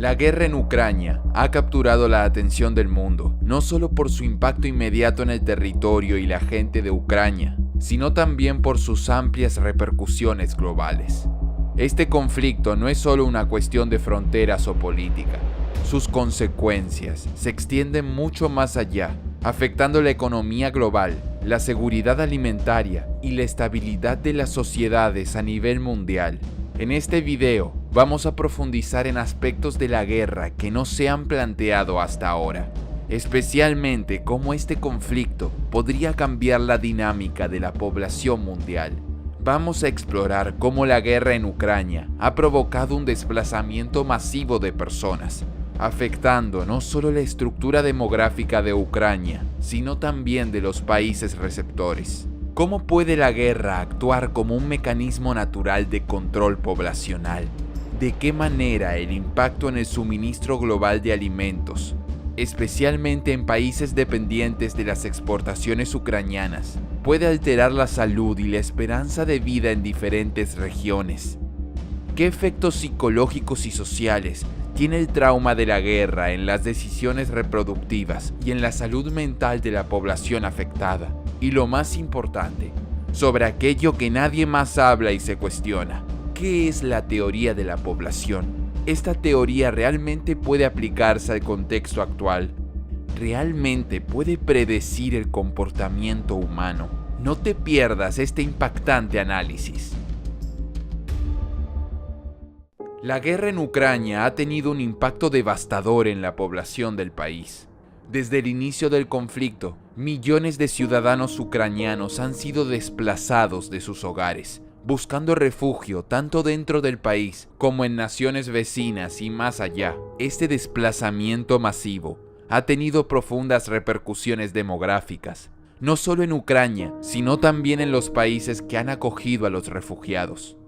La guerra en Ucrania ha capturado la atención del mundo, no solo por su impacto inmediato en el territorio y la gente de Ucrania, sino también por sus amplias repercusiones globales. Este conflicto no es solo una cuestión de fronteras o política. Sus consecuencias se extienden mucho más allá, afectando la economía global, la seguridad alimentaria y la estabilidad de las sociedades a nivel mundial. En este video vamos a profundizar en aspectos de la guerra que no se han planteado hasta ahora, especialmente cómo este conflicto podría cambiar la dinámica de la población mundial. Vamos a explorar cómo la guerra en Ucrania ha provocado un desplazamiento masivo de personas, afectando no solo la estructura demográfica de Ucrania, sino también de los países receptores. ¿Cómo puede la guerra actuar como un mecanismo natural de control poblacional? ¿De qué manera el impacto en el suministro global de alimentos, especialmente en países dependientes de las exportaciones ucranianas, puede alterar la salud y la esperanza de vida en diferentes regiones? ¿Qué efectos psicológicos y sociales tiene el trauma de la guerra en las decisiones reproductivas y en la salud mental de la población afectada? Y lo más importante, sobre aquello que nadie más habla y se cuestiona, ¿qué es la teoría de la población? ¿Esta teoría realmente puede aplicarse al contexto actual? ¿Realmente puede predecir el comportamiento humano? No te pierdas este impactante análisis. La guerra en Ucrania ha tenido un impacto devastador en la población del país. Desde el inicio del conflicto, millones de ciudadanos ucranianos han sido desplazados de sus hogares, buscando refugio tanto dentro del país como en naciones vecinas y más allá. Este desplazamiento masivo ha tenido profundas repercusiones demográficas, no solo en Ucrania, sino también en los países que han acogido a los refugiados.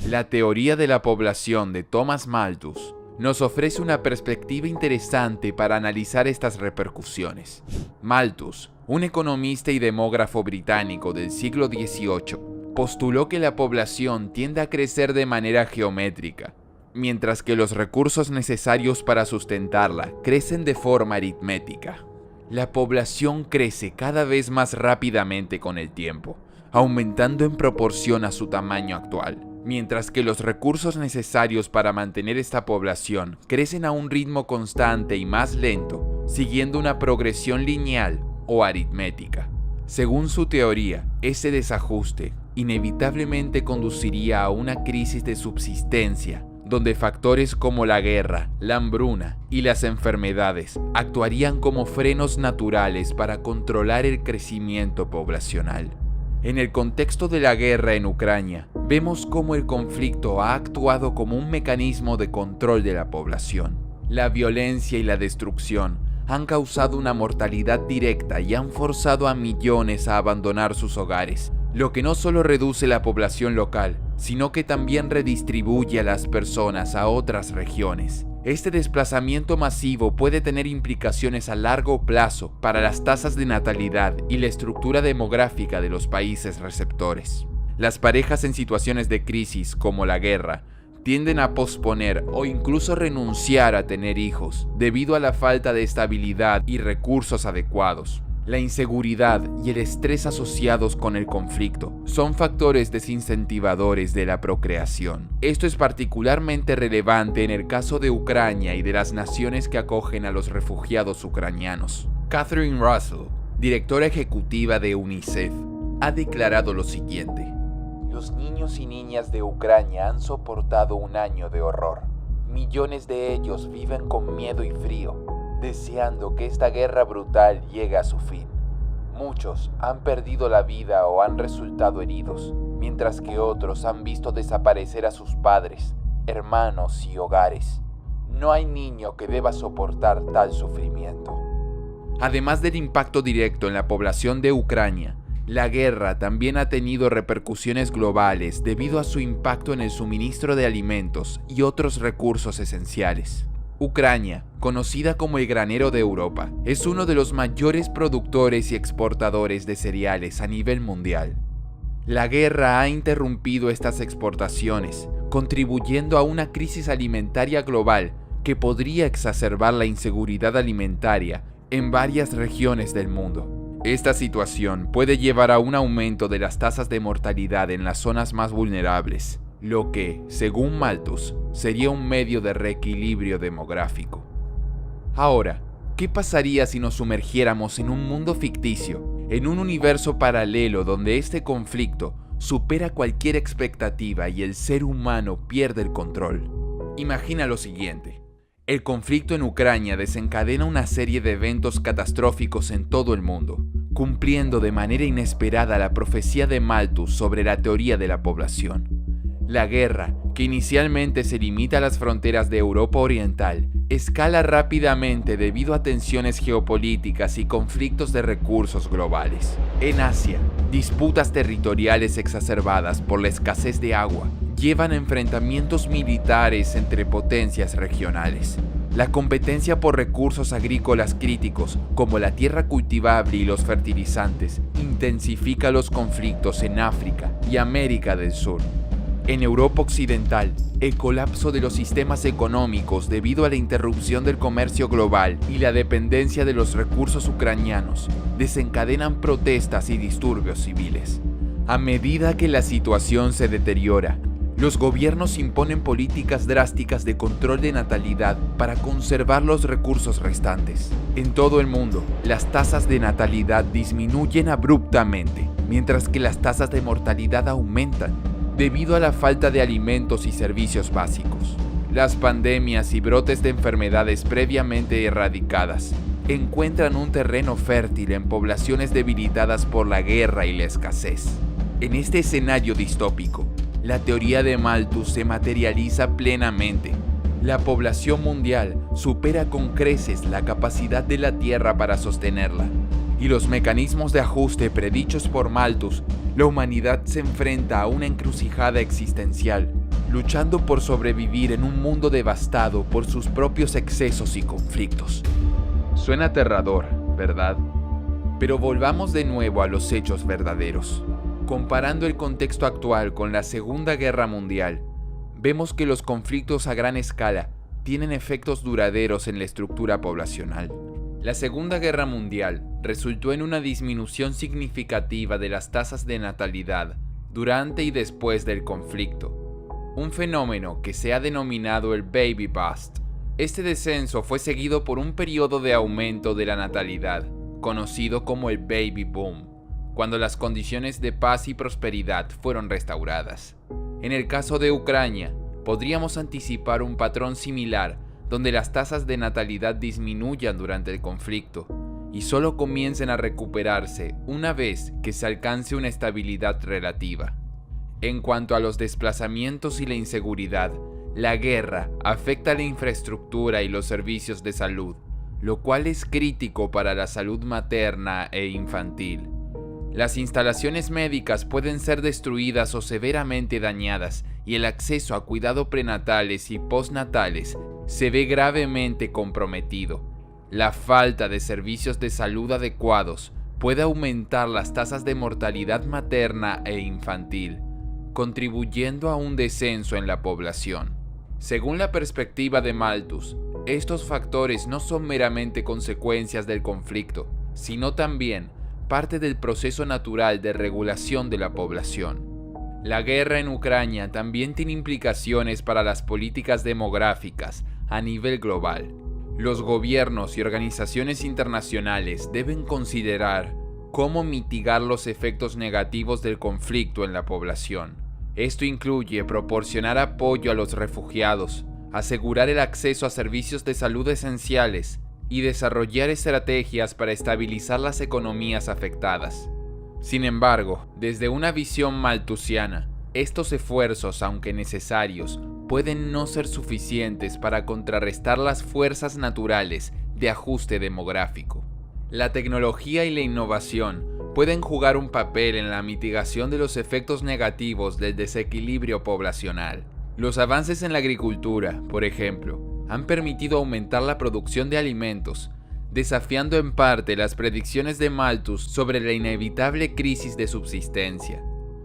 La teoría de la población de Thomas Malthus nos ofrece una perspectiva interesante para analizar estas repercusiones. Malthus, un economista y demógrafo británico del siglo XVIII, postuló que la población tiende a crecer de manera geométrica, mientras que los recursos necesarios para sustentarla crecen de forma aritmética. La población crece cada vez más rápidamente con el tiempo, aumentando en proporción a su tamaño actual, mientras que los recursos necesarios para mantener esta población crecen a un ritmo constante y más lento, siguiendo una progresión lineal o aritmética. Según su teoría, ese desajuste inevitablemente conduciría a una crisis de subsistencia, donde factores como la guerra, la hambruna y las enfermedades actuarían como frenos naturales para controlar el crecimiento poblacional. En el contexto de la guerra en Ucrania, vemos cómo el conflicto ha actuado como un mecanismo de control de la población. La violencia y la destrucción han causado una mortalidad directa y han forzado a millones a abandonar sus hogares, lo que no solo reduce la población local, sino que también redistribuye a las personas a otras regiones. Este desplazamiento masivo puede tener implicaciones a largo plazo para las tasas de natalidad y la estructura demográfica de los países receptores. Las parejas en situaciones de crisis, como la guerra, tienden a posponer o incluso renunciar a tener hijos debido a la falta de estabilidad y recursos adecuados. La inseguridad y el estrés asociados con el conflicto son factores desincentivadores de la procreación. Esto es particularmente relevante en el caso de Ucrania y de las naciones que acogen a los refugiados ucranianos. Catherine Russell, directora ejecutiva de UNICEF, ha declarado lo siguiente: los niños y niñas de Ucrania han soportado un año de horror. Millones de ellos viven con miedo y frío, deseando que esta guerra brutal llegue a su fin. Muchos han perdido la vida o han resultado heridos, mientras que otros han visto desaparecer a sus padres, hermanos y hogares. No hay niño que deba soportar tal sufrimiento. Además del impacto directo en la población de Ucrania, la guerra también ha tenido repercusiones globales debido a su impacto en el suministro de alimentos y otros recursos esenciales. Ucrania, conocida como el granero de Europa, es uno de los mayores productores y exportadores de cereales a nivel mundial. La guerra ha interrumpido estas exportaciones, contribuyendo a una crisis alimentaria global que podría exacerbar la inseguridad alimentaria en varias regiones del mundo. Esta situación puede llevar a un aumento de las tasas de mortalidad en las zonas más vulnerables, lo que, según Malthus, sería un medio de reequilibrio demográfico. Ahora, ¿qué pasaría si nos sumergiéramos en un mundo ficticio, en un universo paralelo donde este conflicto supera cualquier expectativa y el ser humano pierde el control? Imagina lo siguiente. El conflicto en Ucrania desencadena una serie de eventos catastróficos en todo el mundo, cumpliendo de manera inesperada la profecía de Malthus sobre la teoría de la población. La guerra, que inicialmente se limita a las fronteras de Europa Oriental, escala rápidamente debido a tensiones geopolíticas y conflictos de recursos globales. En Asia, disputas territoriales exacerbadas por la escasez de agua llevan a enfrentamientos militares entre potencias regionales. La competencia por recursos agrícolas críticos, como la tierra cultivable y los fertilizantes, intensifica los conflictos en África y América del Sur. En Europa Occidental, el colapso de los sistemas económicos debido a la interrupción del comercio global y la dependencia de los recursos ucranianos desencadenan protestas y disturbios civiles. A medida que la situación se deteriora, los gobiernos imponen políticas drásticas de control de natalidad para conservar los recursos restantes. En todo el mundo, las tasas de natalidad disminuyen abruptamente, mientras que las tasas de mortalidad aumentan, debido a la falta de alimentos y servicios básicos. Las pandemias y brotes de enfermedades previamente erradicadas encuentran un terreno fértil en poblaciones debilitadas por la guerra y la escasez. En este escenario distópico, la teoría de Malthus se materializa plenamente. La población mundial supera con creces la capacidad de la Tierra para sostenerla, y los mecanismos de ajuste predichos por Malthus, la humanidad se enfrenta a una encrucijada existencial, luchando por sobrevivir en un mundo devastado por sus propios excesos y conflictos. Suena aterrador, ¿verdad? Pero volvamos de nuevo a los hechos verdaderos. Comparando el contexto actual con la Segunda Guerra Mundial, vemos que los conflictos a gran escala tienen efectos duraderos en la estructura poblacional. La Segunda Guerra Mundial resultó en una disminución significativa de las tasas de natalidad durante y después del conflicto, un fenómeno que se ha denominado el baby bust. Este descenso fue seguido por un periodo de aumento de la natalidad, conocido como el baby boom, cuando las condiciones de paz y prosperidad fueron restauradas. En el caso de Ucrania, podríamos anticipar un patrón similar donde las tasas de natalidad disminuyan durante el conflicto y solo comiencen a recuperarse una vez que se alcance una estabilidad relativa. En cuanto a los desplazamientos y la inseguridad, la guerra afecta la infraestructura y los servicios de salud, lo cual es crítico para la salud materna e infantil. Las instalaciones médicas pueden ser destruidas o severamente dañadas y el acceso a cuidados prenatales y postnatales se ve gravemente comprometido. La falta de servicios de salud adecuados puede aumentar las tasas de mortalidad materna e infantil, contribuyendo a un descenso en la población. Según la perspectiva de Malthus, estos factores no son meramente consecuencias del conflicto, sino también parte del proceso natural de regulación de la población. La guerra en Ucrania también tiene implicaciones para las políticas demográficas a nivel global. Los gobiernos y organizaciones internacionales deben considerar cómo mitigar los efectos negativos del conflicto en la población. Esto incluye proporcionar apoyo a los refugiados, asegurar el acceso a servicios de salud esenciales y desarrollar estrategias para estabilizar las economías afectadas. Sin embargo, desde una visión malthusiana, estos esfuerzos, aunque necesarios, pueden no ser suficientes para contrarrestar las fuerzas naturales de ajuste demográfico. La tecnología y la innovación pueden jugar un papel en la mitigación de los efectos negativos del desequilibrio poblacional. Los avances en la agricultura, por ejemplo, han permitido aumentar la producción de alimentos, desafiando en parte las predicciones de Malthus sobre la inevitable crisis de subsistencia.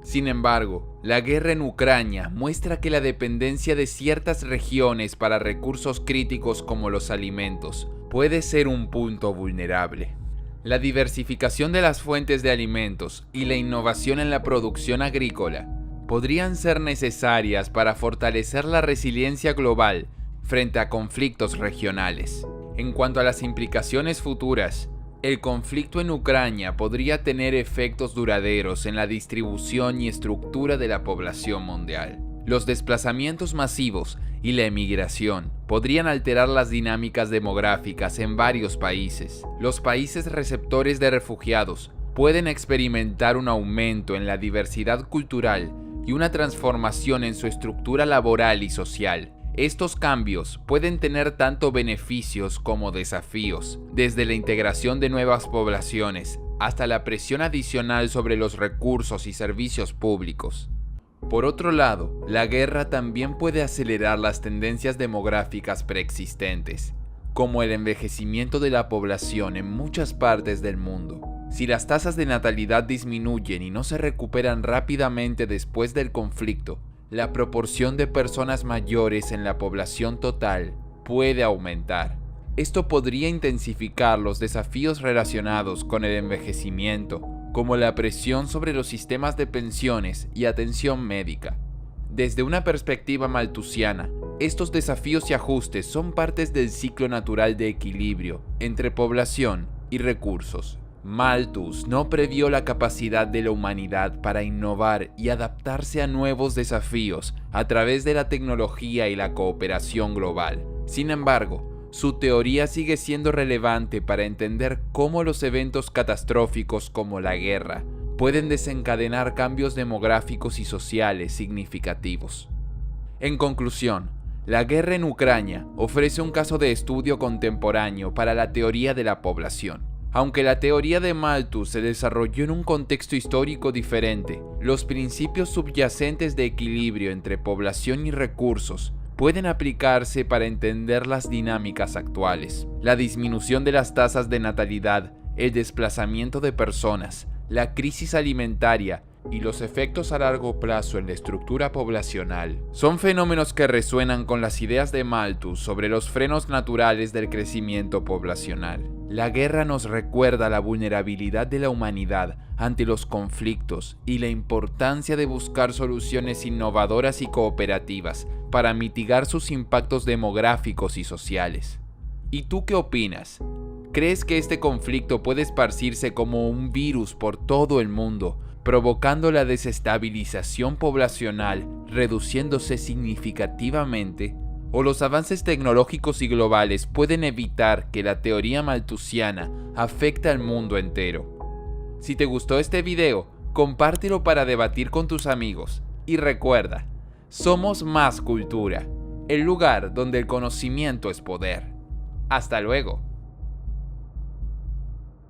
Sin embargo, la guerra en Ucrania muestra que la dependencia de ciertas regiones para recursos críticos como los alimentos puede ser un punto vulnerable. La diversificación de las fuentes de alimentos y la innovación en la producción agrícola podrían ser necesarias para fortalecer la resiliencia global frente a conflictos regionales. En cuanto a las implicaciones futuras, el conflicto en Ucrania podría tener efectos duraderos en la distribución y estructura de la población mundial. Los desplazamientos masivos y la emigración podrían alterar las dinámicas demográficas en varios países. Los países receptores de refugiados pueden experimentar un aumento en la diversidad cultural y una transformación en su estructura laboral y social. Estos cambios pueden tener tanto beneficios como desafíos, desde la integración de nuevas poblaciones hasta la presión adicional sobre los recursos y servicios públicos. Por otro lado, la guerra también puede acelerar las tendencias demográficas preexistentes, como el envejecimiento de la población en muchas partes del mundo. Si las tasas de natalidad disminuyen y no se recuperan rápidamente después del conflicto, la proporción de personas mayores en la población total puede aumentar. Esto podría intensificar los desafíos relacionados con el envejecimiento, como la presión sobre los sistemas de pensiones y atención médica. Desde una perspectiva malthusiana, estos desafíos y ajustes son partes del ciclo natural de equilibrio entre población y recursos. Malthus no previó la capacidad de la humanidad para innovar y adaptarse a nuevos desafíos a través de la tecnología y la cooperación global. Sin embargo, su teoría sigue siendo relevante para entender cómo los eventos catastróficos como la guerra pueden desencadenar cambios demográficos y sociales significativos. En conclusión, la guerra en Ucrania ofrece un caso de estudio contemporáneo para la teoría de la población. Aunque la teoría de Malthus se desarrolló en un contexto histórico diferente, los principios subyacentes de equilibrio entre población y recursos pueden aplicarse para entender las dinámicas actuales. La disminución de las tasas de natalidad, el desplazamiento de personas, la crisis alimentaria y los efectos a largo plazo en la estructura poblacional son fenómenos que resuenan con las ideas de Malthus sobre los frenos naturales del crecimiento poblacional. La guerra nos recuerda la vulnerabilidad de la humanidad ante los conflictos y la importancia de buscar soluciones innovadoras y cooperativas para mitigar sus impactos demográficos y sociales. ¿Y tú qué opinas? ¿Crees que este conflicto puede esparcirse como un virus por todo el mundo, provocando la desestabilización poblacional, reduciéndose significativamente? ¿O los avances tecnológicos y globales pueden evitar que la teoría malthusiana afecte al mundo entero? Si te gustó este video, compártelo para debatir con tus amigos. Y recuerda, somos Más Cultura, el lugar donde el conocimiento es poder. Hasta luego.